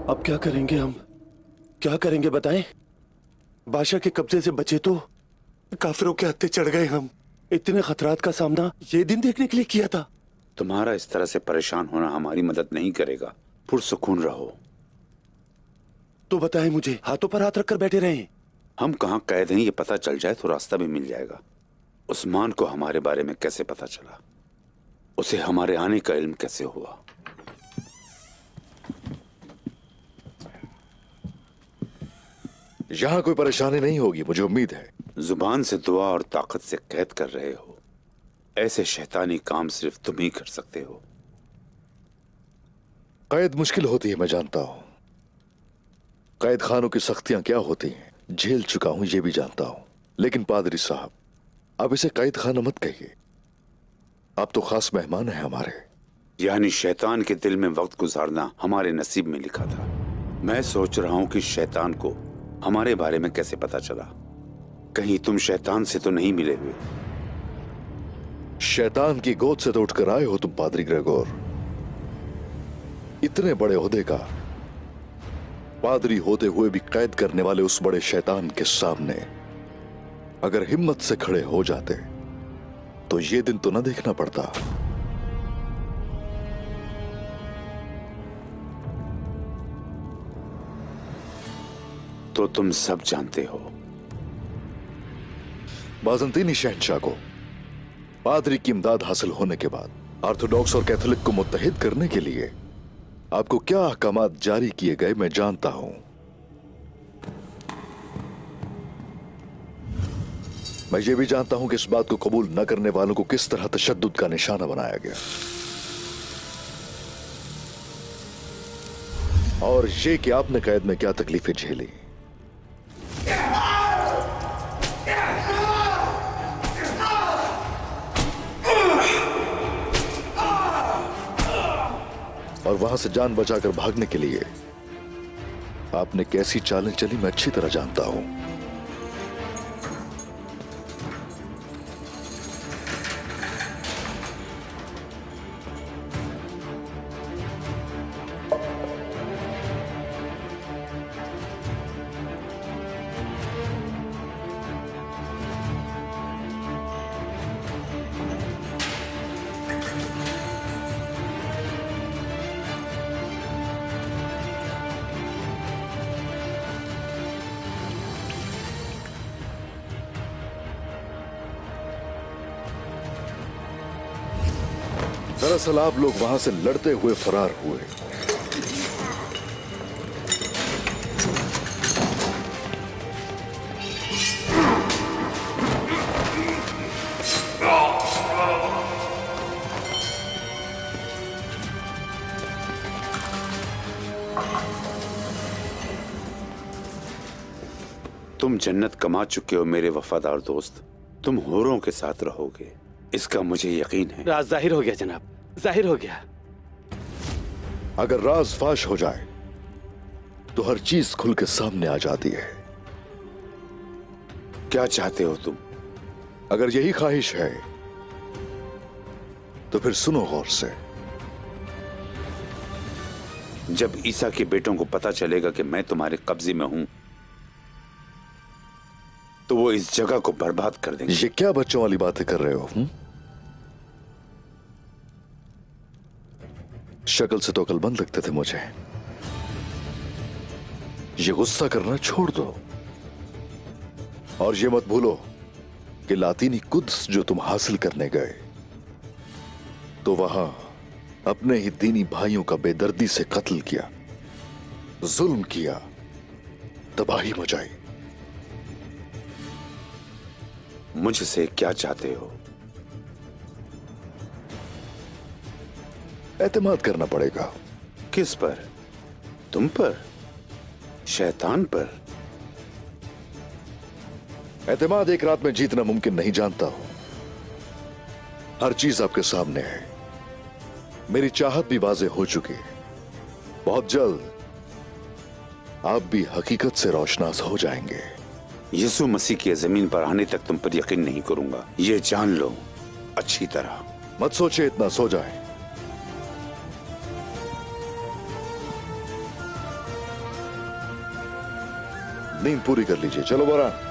अब क्या करेंगे हम? क्या करेंगे बताएं? बादशाह के कब्जे से बचे तो काफिरों के हत्थे चढ़ गए हम। इतने खतरात का सामना ये दिन देखने के लिए किया था। तुम्हारा इस तरह से परेशान होना हमारी मदद नहीं करेगा। पुरसुकून रहो। तो बताएं मुझे, हाथों पर हाथ रखकर बैठे रहे? हम कहाँ कैद हैं ये पता चल जाए तो रास्ता भी मिल जाएगा। उस्मान को हमारे बारे में कैसे पता चला? उसे हमारे आने का इल्म कैसे हुआ? यहां कोई परेशानी नहीं होगी, मुझे उम्मीद है। जुबान से दुआ और ताकत से कैद कर रहे हो। ऐसे शैतानी काम सिर्फ तुम ही कर सकते हो। कैद मुश्किल होती है, मैं जानता हूं। कैद खानों की सख्तियां क्या होती हैं झेल चुका हूं, ये भी जानता हूं। लेकिन पादरी साहब, आप इसे कैद खाना मत कहिए। आप तो खास मेहमान हैं हमारे। यानी शैतान के दिल में वक्त गुजारना हमारे नसीब में लिखा था। मैं सोच रहा हूं कि शैतान को हमारे बारे में कैसे पता चला। कहीं तुम शैतान से तो नहीं मिले हुए? शैतान की गोद से तो उठकर आए हो तुम पादरी ग्रेगोर। इतने बड़े ओहदे का पादरी होते हुए भी कैद करने वाले उस बड़े शैतान के सामने अगर हिम्मत से खड़े हो जाते तो ये दिन तो न देखना पड़ता। तो तुम सब जानते हो। बाजंतीनी शहंशाह को पादरी की इमदाद हासिल होने के बाद ऑर्थोडॉक्स और कैथोलिक को मुत्तहिद करने के लिए आपको क्या अहकामात जारी किए गए मैं जानता हूं। मैं ये भी जानता हूं कि इस बात को कबूल न करने वालों को किस तरह तशद्दुद का निशाना बनाया गया, और ये कि आपने कैद में क्या तकलीफें झेली। और वहां से जान बचाकर भागने के लिए आपने कैसी चालें चली मैं अच्छी तरह जानता हूं। दरअसल आप लोग वहां से लड़ते हुए फरार हुए। तुम जन्नत कमा चुके हो मेरे वफादार दोस्त। तुम होरों के साथ रहोगे, इसका मुझे यकीन है। राज जाहिर हो गया जनाब, जाहिर हो गया। अगर राज फाश हो जाए तो हर चीज खुल के सामने आ जाती है। क्या चाहते हो तुम? अगर यही ख्वाहिश है तो फिर सुनो गौर से। जब ईसा के बेटों को पता चलेगा कि मैं तुम्हारे कब्जे में हूं तो वो इस जगह को बर्बाद कर देंगे। ये क्या बच्चों वाली बातें कर रहे हो? शक्ल से तो अकलमंद लगते थे मुझे। ये गुस्सा करना छोड़ दो और ये मत भूलो कि लातीनी कुद्स जो तुम हासिल करने गए तो वहां अपने ही दीनी भाइयों का बेदर्दी से कत्ल किया, जुल्म किया, तबाही मचाई। मुझसे क्या चाहते हो? एतमाद करना पड़ेगा। किस पर? तुम पर? शैतान पर? एतमाद एक रात में जीतना मुमकिन नहीं, जानता हूं। हर चीज आपके सामने है। मेरी चाहत भी वाज़ेह हो चुकी है। बहुत जल्द आप भी हकीकत से रोशनास हो जाएंगे। यीशु मसीह के जमीन पर आने तक तुम पर यकीन नहीं करूंगा, ये जान लो अच्छी तरह। मत सोचे इतना, सो जाए। नींद पूरी कर लीजिए। चलो बोरान।